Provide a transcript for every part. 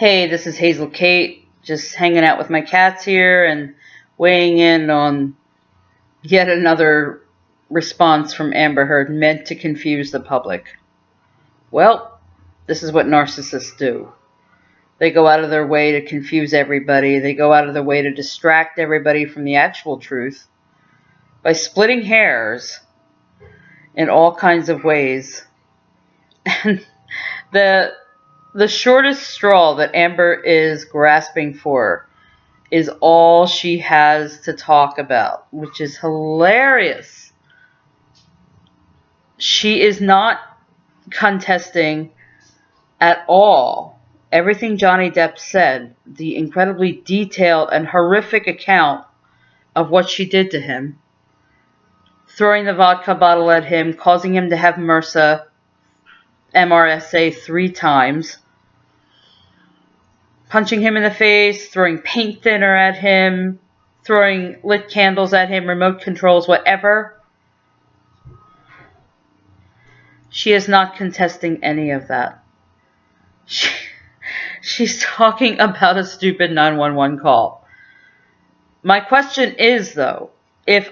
Hey, this is Hazel Kate, just hanging out with my cats here and weighing in on yet another response from Amber Heard meant to confuse the public. Well, this is what narcissists do. They go out of their way to confuse everybody. They go out of their way to distract everybody from the actual truth by splitting hairs in all kinds of ways. And the shortest straw that Amber is grasping for is all she has to talk about, which is hilarious. She is not contesting at all everything Johnny Depp said, the incredibly detailed and horrific account of what she did to him, throwing the vodka bottle at him, causing him to have MRSA 3 times, punching him in the face, throwing paint thinner at him, throwing lit candles at him, remote controls, whatever. She is not contesting any of that. She's talking about a stupid 911 call. My question is, though, if,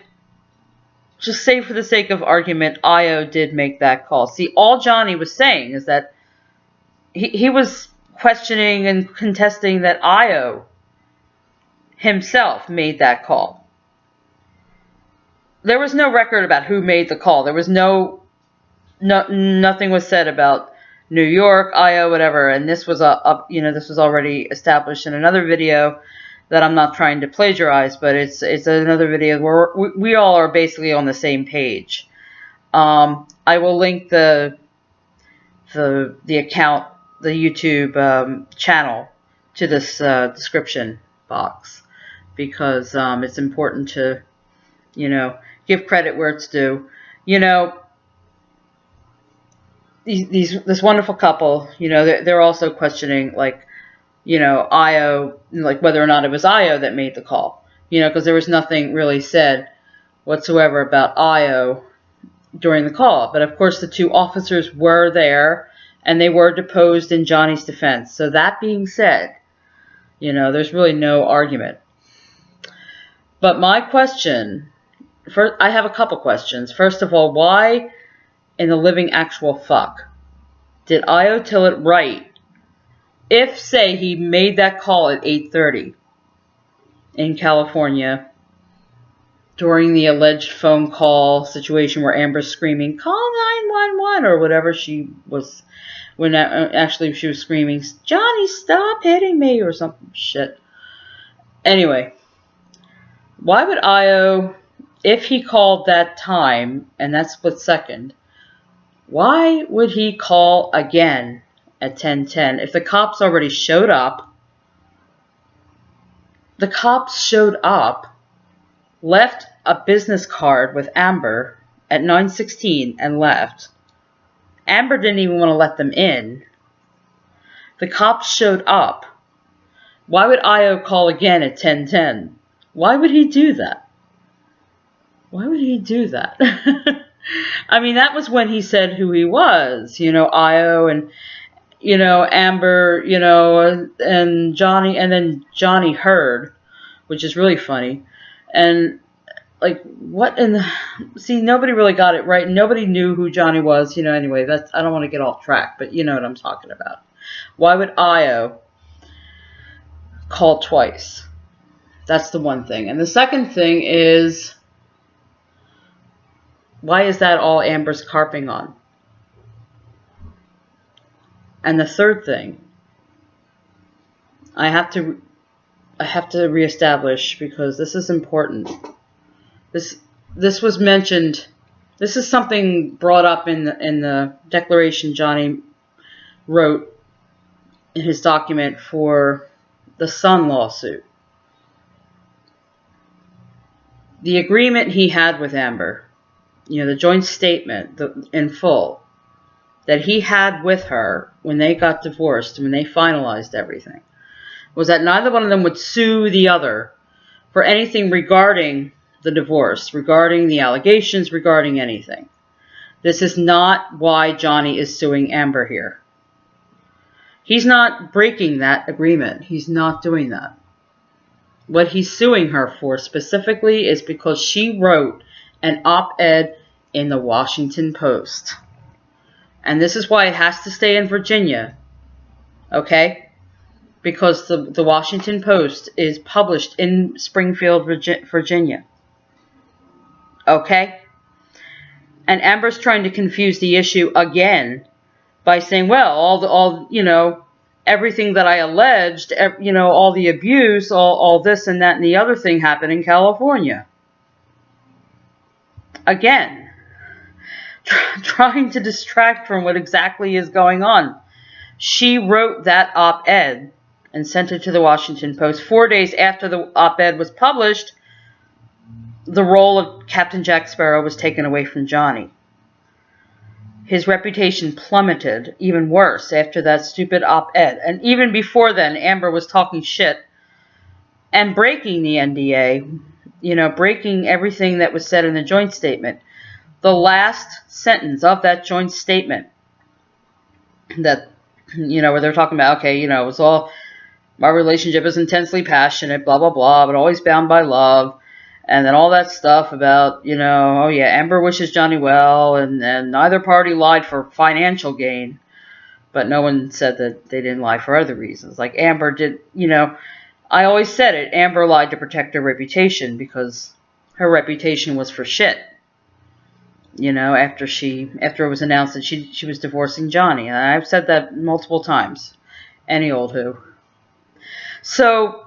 just say for the sake of argument, Io did make that call. See, all Johnny was saying is that he was questioning and contesting that Io himself made that call. There was no record about who made the call. There was nothing was said about New York, Io, whatever. And this was this was already established in another video that I'm not trying to plagiarize, but it's another video where we all are basically on the same page. I will link the account, the YouTube channel, to this description box, because it's important to, give credit where it's due. This wonderful couple, they're also questioning, Io, whether or not it was Io that made the call, because there was nothing really said whatsoever about Io during the call. But of course, the two officers were there, and they were deposed in Johnny's defense. So that being said, there's really no argument. But my question, I have a couple questions. First of all, why in the living actual fuck did Io tell it right if, say, he made that call at 8:30 in California during the alleged phone call situation where Amber's screaming, "Call 911," or whatever she was, when actually she was screaming, "Johnny, stop hitting me," or some shit. Anyway, why would Io, if he called that time and that split second, why would he call again at 10:10 if the cops already showed up? The cops showed up, left a business card with Amber at 9:16 and left. Amber didn't even want to let them in. The cops showed up. Why would Io call again at 10:10? Why would he do that? Why would he do that? I mean, that was when he said who he was, Io and, Amber, and Johnny, and then Johnny Heard, which is really funny. And, what in the... See, nobody really got it right. Nobody knew who Johnny was, anyway. I don't want to get off track, but you know what I'm talking about. Why would Io call twice? That's the one thing. And the second thing is, why is that all Amber's carping on? And the third thing, I have to reestablish, because this is important. This was mentioned. This is something brought up in the declaration Johnny wrote in his document for the Sun lawsuit. The agreement he had with Amber, the joint statement in full that he had with her when they got divorced, when they finalized everything, was that neither one of them would sue the other for anything regarding the divorce, regarding the allegations, regarding anything. This is not why Johnny is suing Amber here. He's not breaking that agreement. He's not doing that. What he's suing her for specifically is because she wrote an op-ed in the Washington Post. And this is why it has to stay in Virginia. Okay? Because the Washington Post is published in Springfield, Virginia. Okay? And Amber's trying to confuse the issue again by saying, well, all everything that I alleged, all the abuse, all this and that and the other thing happened in California. Again, trying to distract from what exactly is going on. She wrote that op-ed and sent it to the Washington Post. 4 days after the op-ed was published, the role of Captain Jack Sparrow was taken away from Johnny. His reputation plummeted even worse after that stupid op-ed. And even before then, Amber was talking shit and breaking the NDA, breaking everything that was said in the joint statement. The last sentence of that joint statement that, where they're talking about, okay, it was all, my relationship is intensely passionate, blah, blah, blah, but always bound by love. And then all that stuff about, oh yeah, Amber wishes Johnny well, and neither party lied for financial gain. But no one said that they didn't lie for other reasons. Like Amber did, I always said it, Amber lied to protect her reputation because her reputation was for shit. After it was announced that she was divorcing Johnny. And I've said that multiple times. Any old who. So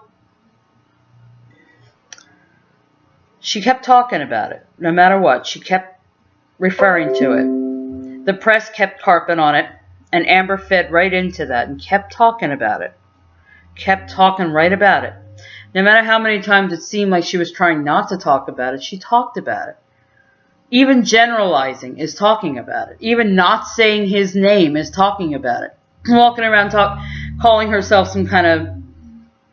she kept talking about it, no matter what. She kept referring to it. The press kept harping on it, and Amber fed right into that and kept talking about it. Kept talking right about it. No matter how many times it seemed like she was trying not to talk about it, she talked about it. Even generalizing is talking about it. Even not saying his name is talking about it. Walking around calling herself some kind of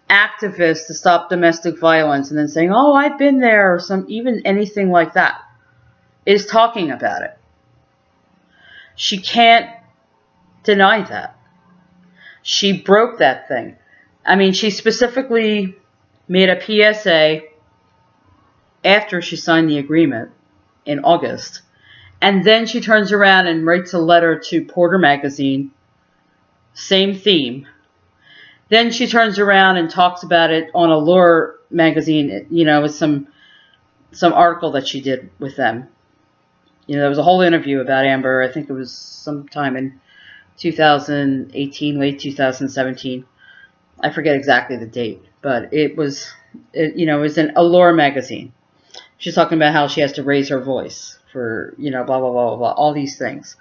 activist to stop domestic violence and then saying, oh, I've been there, or even anything like that, is talking about it. She can't deny that. She broke that thing. I mean, she specifically made a PSA after she signed the agreement in August. And then she turns around and writes a letter to Porter Magazine. Same theme. Then she turns around and talks about it on Allure magazine, with some article that she did with them. There was a whole interview about Amber. I think it was sometime in 2018, late 2017. I forget exactly the date, but it was in Allure magazine. She's talking about how she has to raise her voice for, blah, blah, blah, blah, blah, all these things,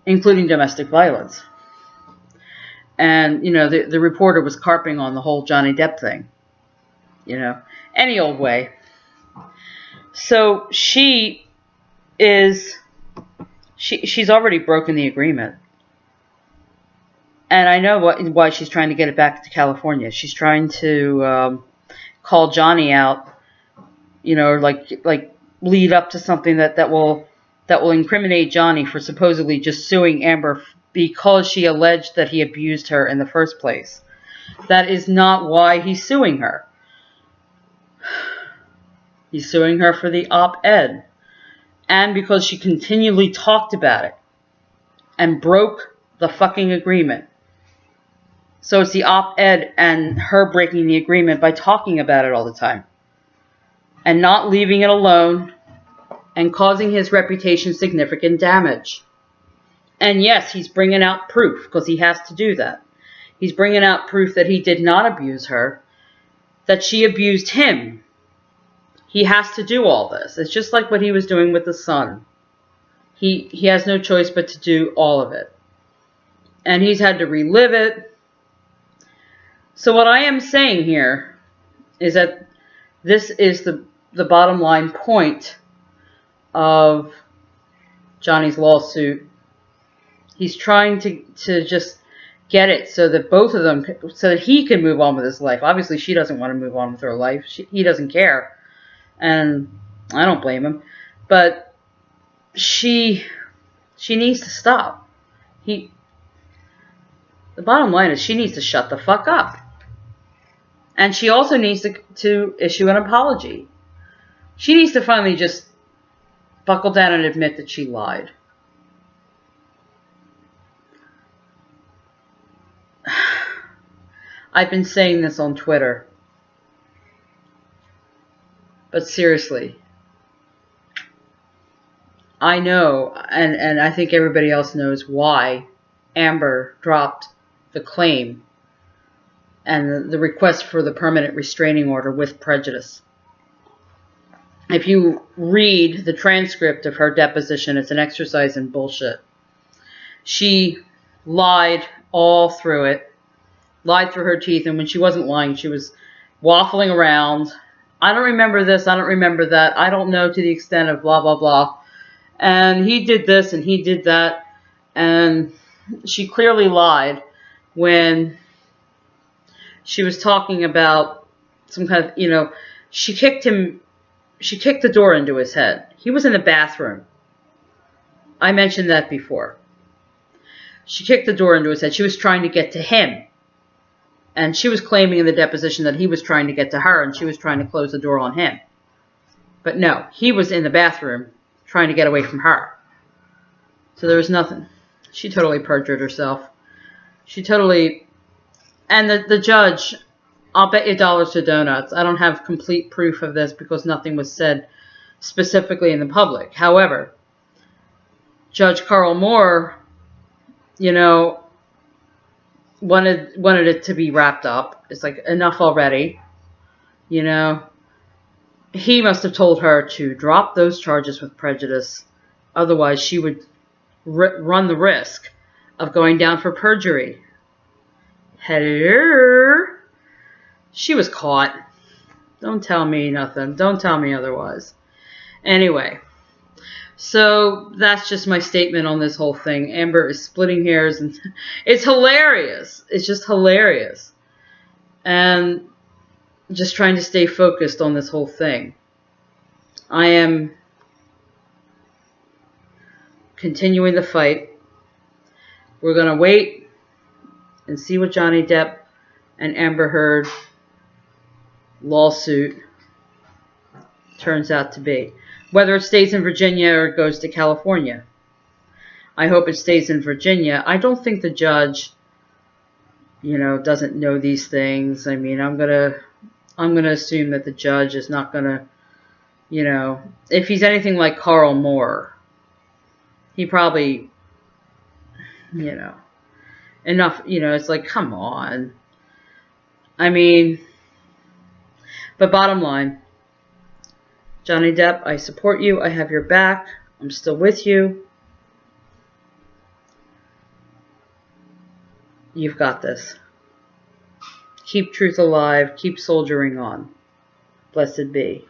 including domestic violence. And, the reporter was carping on the whole Johnny Depp thing. Any old way. So she's already broken the agreement. And I know why she's trying to get it back to California. She's trying to call Johnny out, like lead up to something that will incriminate Johnny for supposedly just suing Amber because she alleged that he abused her in the first place. That is not why he's suing her. He's suing her for the op-ed. And because she continually talked about it and broke the fucking agreement. So it's the op-ed and her breaking the agreement by talking about it all the time. And not leaving it alone and causing his reputation significant damage. And yes, he's bringing out proof because he has to do that. He's bringing out proof that he did not abuse her, that she abused him. He has to do all this. It's just like what he was doing with the son. He has no choice but to do all of it. And he's had to relive it. So what I am saying here is that this is the bottom line point of Johnny's lawsuit. He's trying to just get it so that both of them, so that he can move on with his life. Obviously, she doesn't want to move on with her life. He doesn't care. And I don't blame him. But she needs to stop. The bottom line is she needs to shut the fuck up. And she also needs to issue an apology. She needs to finally just buckle down and admit that she lied. I've been saying this on Twitter. But seriously, I know, and I think everybody else knows why Amber dropped the claim and the request for the permanent restraining order with prejudice. If you read the transcript of her deposition, it's an exercise in bullshit. She lied all through it, lied through her teeth, and when she wasn't lying, she was waffling around. I don't remember this, I don't remember that, I don't know to the extent of blah, blah, blah. And he did this and he did that. And she clearly lied when she was talking about some kind of, she kicked the door into his head. He was in the bathroom. I mentioned that before. She kicked the door into his head. She was trying to get to him. And she was claiming in the deposition that he was trying to get to her and she was trying to close the door on him. But no, he was in the bathroom trying to get away from her. So there was nothing. She totally perjured herself. She totally... And the judge, I'll bet you dollars to donuts. I don't have complete proof of this because nothing was said specifically in the public. However, Judge Carl Moore, wanted it to be wrapped up. It's like, enough already. He must have told her to drop those charges with prejudice. Otherwise, she would run the risk of going down for perjury. Hello? She was caught. Don't tell me nothing. Don't tell me otherwise. Anyway, so that's just my statement on this whole thing. Amber is splitting hairs, and it's hilarious. It's just hilarious. And just trying to stay focused on this whole thing. I am continuing the fight. We're going to wait and see what Johnny Depp and Amber Heard lawsuit turns out to be. Whether it stays in Virginia or it goes to California. I hope it stays in Virginia. I don't think the judge, doesn't know these things. I mean, I'm gonna assume that the judge is not gonna, if he's anything like Carl Moore, he probably, enough, it's like, come on. I mean, but bottom line, Johnny Depp, I support you. I have your back. I'm still with you. You've got this. Keep truth alive. Keep soldiering on. Blessed be.